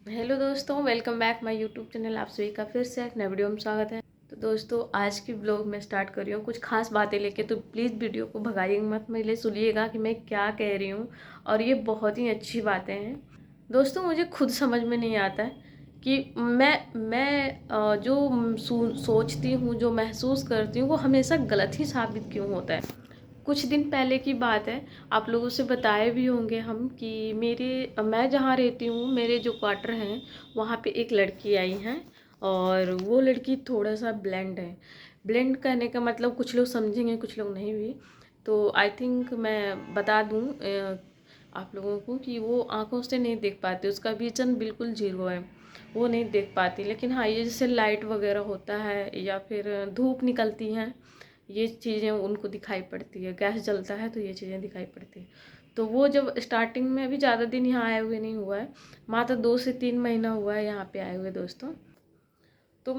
Hello दोस्तों, welcome back my YouTube channel. आप सभी का फिर से एक नए वीडियो में स्वागत है। तो दोस्तों, आज की ब्लॉग मैं स्टार्ट कर रही हूँ कुछ खास बातें लेके। तो प्लीज़ वीडियो को भगाइएगा मत, मेरे सुनिएगा कि मैं क्या कह रही हूँ। और ये बहुत ही अच्छी बातें हैं दोस्तों। मुझे खुद समझ में नहीं आता है कि जो सोचती हूँ, जो महसूस करती हूँ, वो हमेशा गलत ही साबित क्यों होता है। कुछ दिन पहले की बात है, आप लोगों से बताए भी होंगे हम कि मैं जहाँ रहती हूँ, मेरे जो क्वार्टर हैं वहाँ पे एक लड़की आई है। और वो लड़की थोड़ा सा ब्लेंड है। ब्लेंड कहने का मतलब कुछ लोग समझेंगे, कुछ लोग नहीं भी। तो आई थिंक मैं बता दूँ आप लोगों को कि वो आंखों से नहीं देख पाती, उसका विजन बिल्कुल जीरो है, वो नहीं देख पाती। लेकिन हाँ, ये जैसे लाइट वगैरह होता है या फिर धूप निकलती हैं, ये चीज़ें उनको दिखाई पड़ती है। गैस जलता है तो ये चीज़ें दिखाई पड़ती है। तो वो जब स्टार्टिंग में, अभी ज़्यादा दिन यहाँ आए हुए नहीं हुआ है, मात्र 2 से 3 महीना हुआ है यहाँ पे आए हुए दोस्तों। तो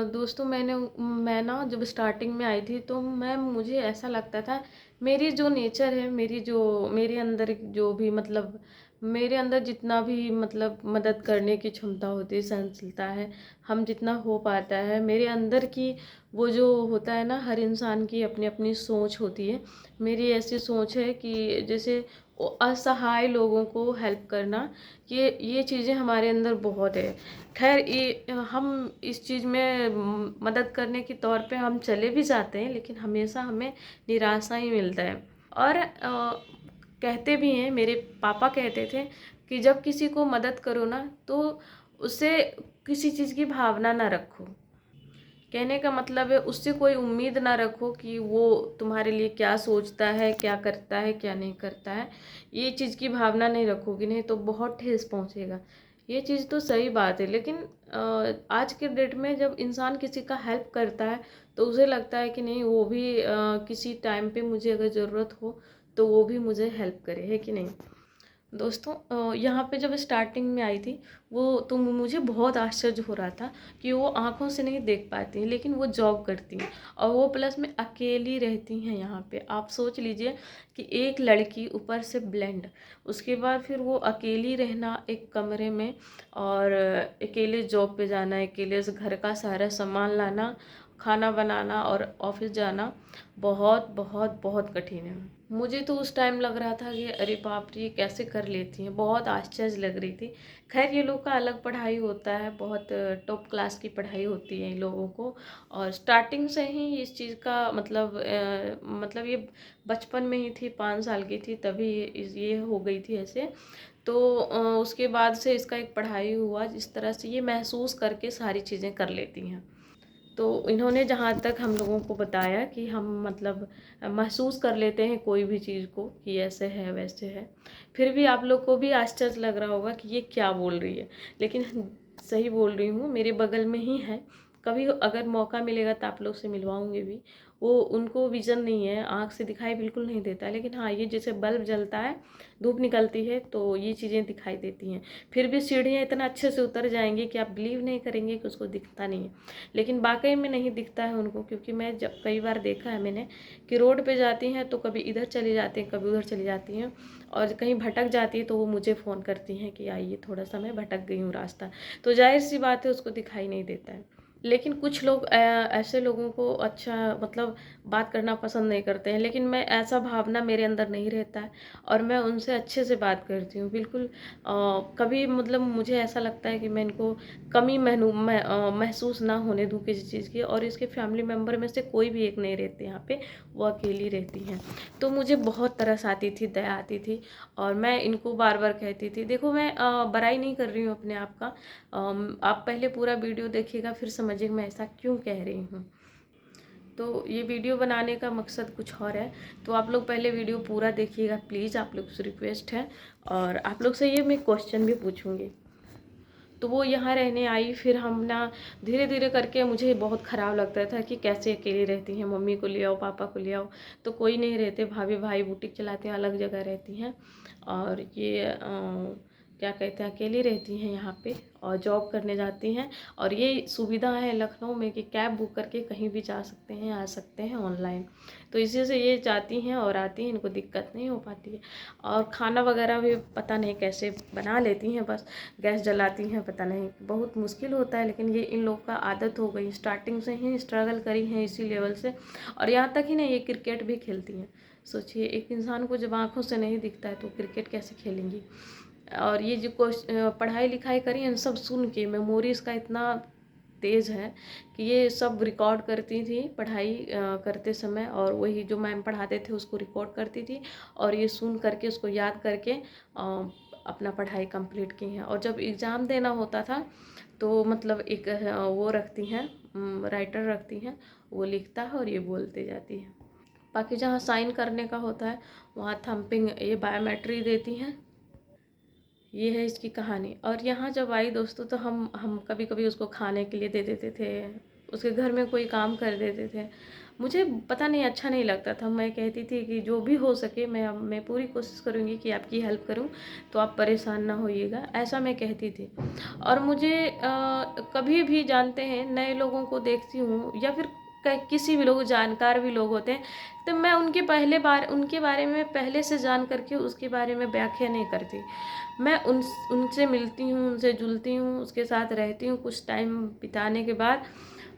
दोस्तों, मैं ना जब स्टार्टिंग में आई थी तो मुझे ऐसा लगता था, मेरी जो नेचर है, मेरे अंदर जो भी मतलब मेरे अंदर जितना भी मतलब मदद करने की क्षमता होती है, सहनशीलता है, हम जितना हो पाता है मेरे अंदर की, वो जो होता है ना, हर इंसान की अपनी अपनी सोच होती है। मेरी ऐसी सोच है कि जैसे असहाय लोगों को हेल्प करना, ये चीज़ें हमारे अंदर बहुत है। खैर, ये हम इस चीज़ में मदद करने के तौर पे हम चले भी जाते हैं, लेकिन हमेशा हमें निराशा ही मिलता है। और कहते भी हैं, मेरे पापा कहते थे कि जब किसी को मदद करो ना, तो उसे किसी चीज़ की भावना ना रखो। कहने का मतलब है, उससे कोई उम्मीद ना रखो कि वो तुम्हारे लिए क्या सोचता है, क्या करता है, क्या नहीं करता है। ये चीज़ की भावना नहीं रखोगी, नहीं तो बहुत ठेस पहुंचेगा। ये चीज़ तो सही बात है, लेकिन आज के डेट में जब इंसान किसी का हेल्प करता है तो उसे लगता है कि नहीं, वो भी किसी टाइम पे मुझे अगर ज़रूरत हो तो वो भी मुझे हेल्प करे, है कि नहीं दोस्तों। यहाँ पे जब स्टार्टिंग में आई थी, वो तो मुझे बहुत आश्चर्य हो रहा था कि वो आंखों से नहीं देख पाती हैं, लेकिन वो जॉब करती हैं और वो प्लस में अकेली रहती हैं यहाँ पे। आप सोच लीजिए कि एक लड़की, ऊपर से ब्लेंड, उसके बाद फिर वो अकेली रहना एक कमरे में, और अकेले जॉब पे जाना, अकेले से घर का सारा सामान लाना, खाना बनाना और ऑफिस जाना, बहुत बहुत बहुत कठिन है। मुझे तो उस टाइम लग रहा था कि अरे बाप रे, ये कैसे कर लेती हैं, बहुत आश्चर्य लग रही थी। खैर, ये लोग का अलग पढ़ाई होता है, बहुत टॉप क्लास की पढ़ाई होती है इन लोगों को। और स्टार्टिंग से ही इस चीज़ का मतलब ये बचपन में ही थी, 5 साल की थी तभी ये हो गई थी ऐसे। तो उसके बाद से इसका एक पढ़ाई हुआ, जिस तरह से ये महसूस करके सारी चीज़ें कर लेती हैं। तो इन्होंने जहाँ तक हम लोगों को बताया कि हम मतलब महसूस कर लेते हैं कोई भी चीज़ को, कि ऐसे है वैसे है। फिर भी आप लोग को भी आश्चर्य लग रहा होगा कि ये क्या बोल रही है, लेकिन सही बोल रही हूँ, मेरे बगल में ही है। कभी अगर मौका मिलेगा तो आप लोग से मिलवाऊंगी भी। वो, उनको विजन नहीं है, आँख से दिखाई बिल्कुल नहीं देता है, लेकिन हाँ, ये जैसे बल्ब जलता है, धूप निकलती है तो ये चीज़ें दिखाई देती हैं। फिर भी सीढ़ियाँ इतना अच्छे से उतर जाएंगी कि आप बिलीव नहीं करेंगे कि उसको दिखता नहीं है। लेकिन वाकई में नहीं दिखता है उनको, क्योंकि मैं जब कई बार देखा है मैंने कि रोड पे जाती हैं तो कभी इधर चली जाती हैं, कभी उधर चली जाती हैं, और कहीं भटक जाती है तो वो मुझे फ़ोन करती हैं कि आइए, थोड़ा सा मैं भटक गई हूँ रास्ता। तो जाहिर सी बात है, उसको दिखाई नहीं देता है। लेकिन कुछ लोग ऐसे लोगों को अच्छा मतलब बात करना पसंद नहीं करते हैं, लेकिन मैं, ऐसा भावना मेरे अंदर नहीं रहता है, और मैं उनसे अच्छे से बात करती हूँ बिल्कुल। कभी मतलब मुझे ऐसा लगता है कि मैं इनको कमी महसूस ना होने दूँ किसी चीज़ की। और इसके फैमिली मेम्बर में से कोई भी एक नहीं रहते यहाँ पे, वो अकेली रहती हैं। तो मुझे बहुत तरस आती थी, दया आती थी, और मैं इनको बार बार कहती थी। देखो, मैं बुराई नहीं कर रही हूँ अपने आप का। आप पहले पूरा वीडियो देखिएगा, फिर समझिएगा मैं ऐसा क्यों कह रही हूँ। तो ये वीडियो बनाने का मकसद कुछ और है, तो आप लोग पहले वीडियो पूरा देखिएगा प्लीज़, आप लोग से रिक्वेस्ट है। और आप लोग से ये मैं क्वेश्चन भी पूछूंगी। तो वो यहाँ रहने आई, फिर हम ना धीरे धीरे करके, मुझे बहुत ख़राब लगता था कि कैसे अकेली रहती हैं, मम्मी को ले आओ, पापा को ले आओ, तो कोई नहीं रहते, भाभी भाई बुटीक चलाते हैं, अलग जगह रहती हैं। और ये क्या कहते हैं, अकेली रहती हैं यहाँ पे और जॉब करने जाती हैं। और ये सुविधा है लखनऊ में कि कैब बुक करके कहीं भी जा सकते हैं, आ सकते हैं ऑनलाइन। तो इसी से ये जाती हैं और आती हैं, इनको दिक्कत नहीं हो पाती है। और खाना वगैरह भी पता नहीं कैसे बना लेती हैं, बस गैस जलाती हैं, पता नहीं बहुत मुश्किल होता है। लेकिन ये इन लोग का आदत हो गई, स्टार्टिंग से ही स्ट्रगल करी हैं इसी लेवल से। और यहाँ तक ही नहीं, ये क्रिकेट भी खेलती हैं। सोचिए, एक इंसान को जब आँखों से नहीं दिखता है तो क्रिकेट कैसे खेलेंगी। और ये जो पढ़ाई लिखाई करी है सब सुन के, मेमोरी इसका इतना तेज़ है कि ये सब रिकॉर्ड करती थी पढ़ाई करते समय। और वही जो मैम पढ़ाते थे उसको रिकॉर्ड करती थी और ये सुन करके उसको याद करके अपना पढ़ाई कंप्लीट की हैं। और जब एग्ज़ाम देना होता था तो मतलब एक वो रखती हैं, राइटर रखती हैं, वो लिखता है और ये बोलते जाती है। बाकी जहाँ साइन करने का होता है वहाँ थंपिंग, ये बायोमेट्री देती हैं। ये है इसकी कहानी। और यहाँ जब आई दोस्तों तो हम कभी कभी उसको खाने के लिए दे देते थे, उसके घर में कोई काम कर देते थे। मुझे पता नहीं अच्छा नहीं लगता था। मैं कहती थी कि जो भी हो सके मैं पूरी कोशिश करूँगी कि आपकी हेल्प करूँ, तो आप परेशान ना होइएगा, ऐसा मैं कहती थी। और मुझे कभी भी जानते हैं नए लोगों को देखती हूँ या फिर किसी भी लोग, जानकार भी लोग होते हैं, तो मैं उनके बारे में पहले से जान करके उसके बारे में व्याख्या नहीं करती। मैं उनसे मिलती हूँ, उनसे जुलती हूँ, उसके साथ रहती हूँ, कुछ टाइम बिताने के बाद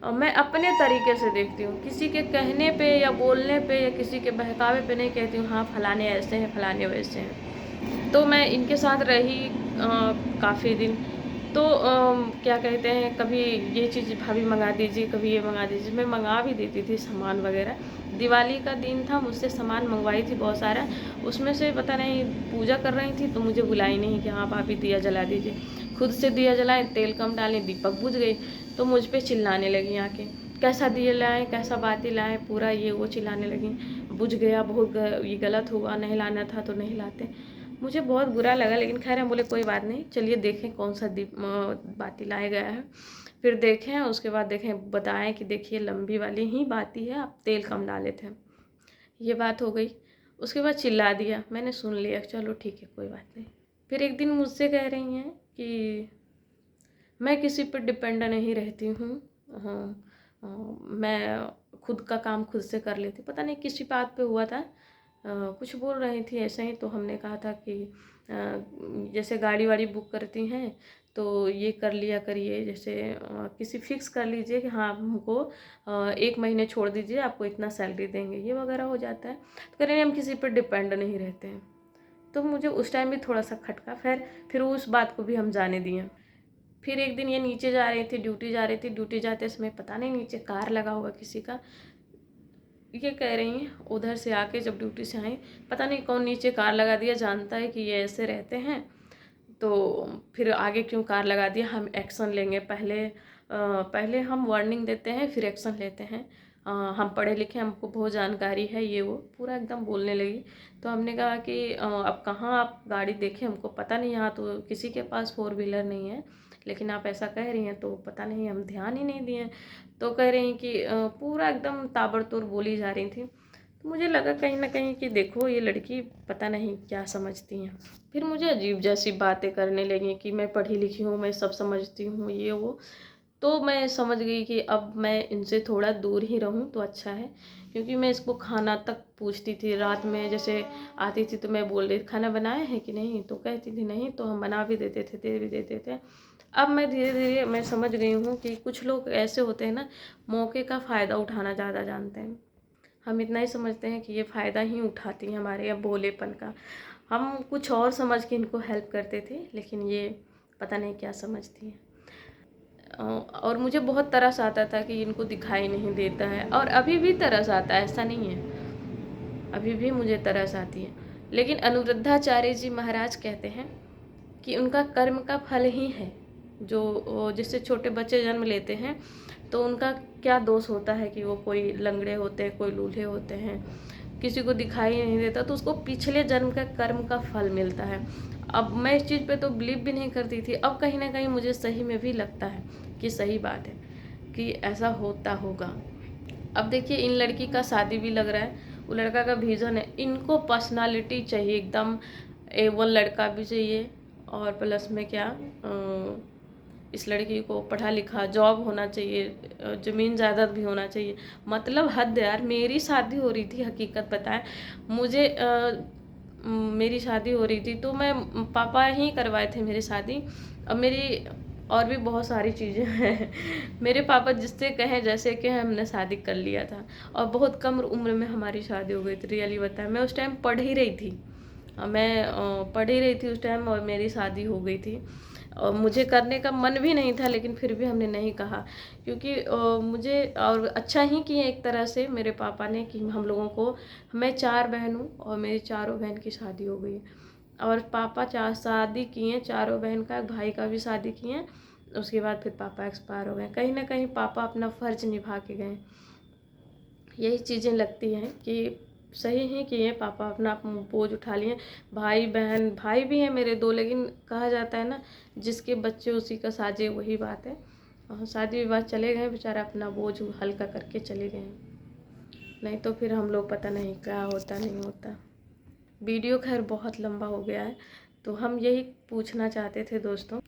मैं अपने तरीके से देखती हूँ। किसी के कहने पे या बोलने पे या किसी के बहकावे पे नहीं कहती हूँ हाँ फलाने ऐसे हैं, फलाने वैसे हैं। तो मैं इनके साथ रही काफ़ी दिन। तो क्या कहते हैं, कभी ये चीज़ भाभी मंगा दीजिए, कभी ये मंगा दीजिए, मैं मंगा भी देती थी सामान वगैरह। दिवाली का दिन था, मुझसे सामान मंगवाई थी बहुत सारा। उसमें से पता नहीं पूजा कर रही थी तो मुझे बुलाई नहीं कि हाँ भाभी दिया जला दीजिए। खुद से दिया जलाए, तेल कम डालें, दीपक बुझ गई। तो मुझ पे चिल्लाने लगी आके, कैसा दिया लाए, कैसा बाती लाए, पूरा ये वो चिल्लाने लगी। बुझ गया, बहुत ये गलत हुआ, नहीं लाना था तो नहीं लाते। मुझे बहुत बुरा लगा, लेकिन खैर हम बोले कोई बात नहीं, चलिए देखें कौन सा बाती लाया गया है। फिर देखें, उसके बाद देखें, बताएं कि देखिए लंबी वाली ही बाती है, आप तेल कम डाले थे। ये बात हो गई। उसके बाद चिल्ला दिया, मैंने सुन लिया, चलो ठीक है कोई बात नहीं। फिर एक दिन मुझसे कह रही हैं कि मैं किसी पर डिपेंड नहीं रहती हूँ, हाँ, मैं खुद का काम खुद से कर लेती। पता नहीं किसी बात पे हुआ था, कुछ बोल रही थी ऐसे ही। तो हमने कहा था कि जैसे गाड़ी वाड़ी बुक करती हैं तो ये कर लिया करिए, जैसे किसी फिक्स कर लीजिए कि हाँ हमको 1 महीने छोड़ दीजिए, आपको इतना सैलरी देंगे, ये वगैरह हो जाता है। तो कह रहे हैं हम किसी पर डिपेंड नहीं रहते हैं। तो मुझे उस टाइम भी थोड़ा सा खटका, फिर उस बात को भी हम जाने दिए। फिर एक दिन ये नीचे जा रही थी, ड्यूटी जा रही थी, ड्यूटी जाते समय पता नहीं नीचे कार लगा होगा किसी का। ये कह रही हैं उधर से आके जब ड्यूटी से आई, पता नहीं कौन नीचे कार लगा दिया, जानता है कि ये ऐसे रहते हैं तो फिर आगे क्यों कार लगा दिया, हम एक्शन लेंगे। पहले हम वार्निंग देते हैं फिर एक्शन लेते हैं। हम पढ़े लिखे, हमको बहुत जानकारी है, ये वो पूरा एकदम बोलने लगी। तो हमने कहा कि अब कहाँ आप गाड़ी देखें, हमको पता नहीं, यहाँ तो किसी के पास 4 व्हीलर नहीं है, लेकिन आप ऐसा कह रही हैं तो पता नहीं, हम ध्यान ही नहीं दिए। तो कह रही कि पूरा एकदम ताबड़तोड़ बोली जा रही थी। तो मुझे लगा कहीं ना कहीं कि देखो ये लड़की पता नहीं क्या समझती हैं। फिर मुझे अजीब जैसी बातें करने लगी कि मैं पढ़ी लिखी हूँ, मैं सब समझती हूँ, ये वो। तो मैं समझ गई कि अब मैं इनसे थोड़ा दूर ही रहूँ तो अच्छा है। क्योंकि मैं इसको खाना तक पूछती थी, रात में जैसे आती थी तो मैं बोल रही खाना बनाया है कि नहीं, तो कहती थी नहीं, तो हम बना भी देते थे, दे भी देते थे। अब मैं धीरे धीरे मैं समझ गई हूँ कि कुछ लोग ऐसे होते हैं ना, मौके का फ़ायदा उठाना ज़्यादा जानते हैं। हम इतना ही समझते हैं कि ये फ़ायदा ही उठाती हैं हमारे या भोलेपन का। हम कुछ और समझ के इनको हेल्प करते थे, लेकिन ये पता नहीं क्या समझती हैं। और मुझे बहुत तरस आता था कि इनको दिखाई नहीं देता है, और अभी भी तरस आता है, ऐसा नहीं है, अभी भी मुझे तरस आती है। लेकिन अनुरुद्धाचार्य जी महाराज कहते हैं कि उनका कर्म का फल ही है। जो जिससे छोटे बच्चे जन्म लेते हैं तो उनका क्या दोष होता है कि वो कोई लंगड़े होते हैं, कोई लूल्हे होते हैं, किसी को दिखाई नहीं देता, तो उसको पिछले जन्म का कर्म का फल मिलता है। अब मैं इस चीज़ पे तो बिलीव भी नहीं करती थी, अब कहीं ना कहीं मुझे सही में भी लगता है कि सही बात है कि ऐसा होता होगा। अब देखिए इन लड़की का शादी भी लग रहा है, वो लड़का का विजन है, इनको पर्सनालिटी चाहिए एकदम A1 लड़का भी चाहिए, और प्लस में क्या इस लड़की को पढ़ा लिखा जॉब होना चाहिए, ज़मीन जायदाद भी होना चाहिए। मतलब हद यार, मेरी शादी हो रही थी, हकीकत बताएं मुझे मेरी शादी हो रही थी तो मैं पापा ही करवाए थे मेरी शादी। अब मेरी और भी बहुत सारी चीज़ें हैं मेरे पापा जिससे कहें जैसे कि हमने शादी कर लिया था, और बहुत कम उम्र में हमारी शादी हो गई थी। रियली बताएं, मैं उस टाइम पढ़ ही रही थी, मैं पढ़ ही रही थी उस टाइम और मेरी शादी हो गई थी। और मुझे करने का मन भी नहीं था, लेकिन फिर भी हमने नहीं कहा, क्योंकि मुझे और अच्छा ही किए एक तरह से मेरे पापा ने कि हम लोगों को, मैं 4 बहन हूँ और मेरी चारों बहन की शादी हो गई। और पापा 4 शादी किए, चारों बहन का, भाई का भी शादी किए। उसके बाद फिर पापा एक्सपायर हो गए। कहीं ना कहीं पापा अपना फ़र्ज निभा के गए। यही चीज़ें लगती हैं कि सही है कि ये पापा अपना बोझ उठा लिए। भाई बहन, भाई भी हैं मेरे 2, लेकिन कहा जाता है ना, जिसके बच्चे उसी का साजे, वही बात है। और शादी विवाह चले गए, बेचारा अपना बोझ हल्का करके चले गए, नहीं तो फिर हम लोग पता नहीं क्या होता नहीं होता। वीडियो खैर बहुत लंबा हो गया है, तो हम यही पूछना चाहते थे दोस्तों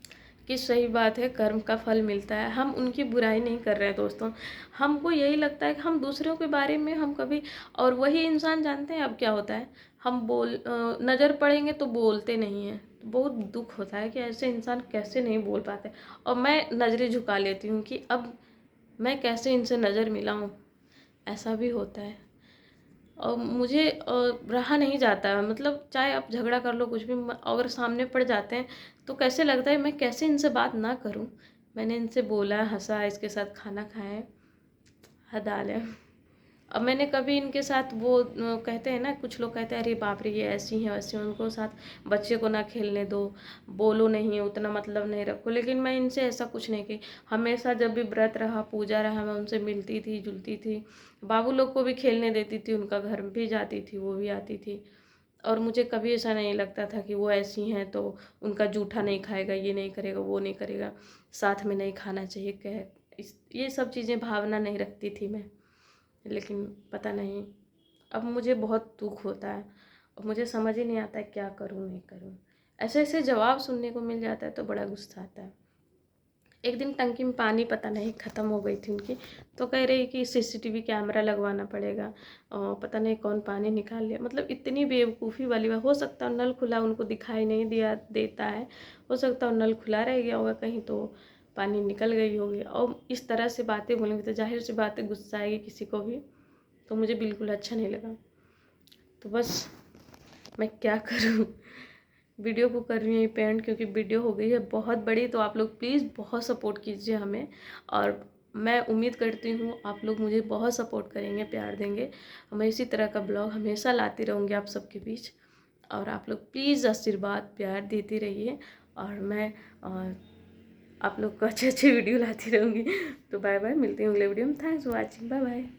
कि सही बात है, कर्म का फल मिलता है। हम उनकी बुराई नहीं कर रहे हैं दोस्तों, हमको यही लगता है कि हम दूसरों के बारे में हम कभी, और वही इंसान जानते हैं अब क्या होता है, हम नज़र पड़ेंगे तो बोलते नहीं हैं। तो बहुत दुख होता है कि ऐसे इंसान कैसे नहीं बोल पाते। और मैं नज़रें झुका लेती हूँ कि अब मैं कैसे इनसे नज़र मिलाऊँ, ऐसा भी होता है। और मुझे रहा नहीं जाता, मतलब चाहे आप झगड़ा कर लो कुछ भी, अगर सामने पड़ जाते हैं तो कैसे लगता है मैं कैसे इनसे बात ना करूं। मैंने इनसे बोला, हंसा, इसके साथ खाना खाए, हद हाल है। अब मैंने कभी इनके साथ वो कहते हैं ना, कुछ लोग कहते हैं अरे बाप रे ये ऐसी हैं वैसी हैं, उनको साथ बच्चे को ना खेलने दो, बोलो नहीं, उतना मतलब नहीं रखो। लेकिन मैं इनसे ऐसा कुछ नहीं की। हमेशा जब भी व्रत रहा, पूजा रहा, मैं उनसे मिलती थी, जुलती थी। बाबू लोग को भी खेलने देती थी, उनका घर भी जाती थी, वो भी आती थी। और मुझे कभी ऐसा नहीं लगता था कि वो ऐसी हैं तो उनका जूठा नहीं खाएगा, ये नहीं करेगा, वो नहीं करेगा, साथ में नहीं खाना चाहिए, ये सब चीज़ें भावना नहीं रखती थी मैं। लेकिन पता नहीं, अब मुझे बहुत दुख होता है और मुझे समझ ही नहीं आता है क्या करूँ नहीं करूँ। ऐसे ऐसे जवाब सुनने को मिल जाता है तो बड़ा गुस्सा आता है। एक दिन टंकी में पानी पता नहीं ख़त्म हो गई थी उनकी, तो कह रही कि सीसीटीवी कैमरा लगवाना पड़ेगा, और पता नहीं कौन पानी निकाल लिया। मतलब इतनी बेवकूफ़ी वाली बात। हो सकता है नल खुला उनको दिखाई नहीं देता है, हो सकता है नल खुला रह गया होगा कहीं तो पानी निकल गई होगी। और इस तरह से बातें बोलेंगे तो जाहिर सी बात है गुस्सा आएगी किसी को भी। तो मुझे बिल्कुल अच्छा नहीं लगा। तो बस मैं क्या करूँ, वीडियो को कर रही हूँ पेंट, क्योंकि वीडियो हो गई है बहुत बड़ी। तो आप लोग प्लीज़ बहुत सपोर्ट कीजिए हमें, और मैं उम्मीद करती हूँ आप लोग मुझे बहुत सपोर्ट करेंगे, प्यार देंगे। मैं इसी तरह का ब्लॉग हमेशा लाती रहूँगी आप सबके बीच, और आप लोग प्लीज़ आशीर्वाद प्यार देते रहिए, और मैं आप लोग को अच्छे अच्छे वीडियो लाती रहूँगी। तो बाय बाय, मिलती हूँ अगले वीडियो में। Thanks for watching, bye bye.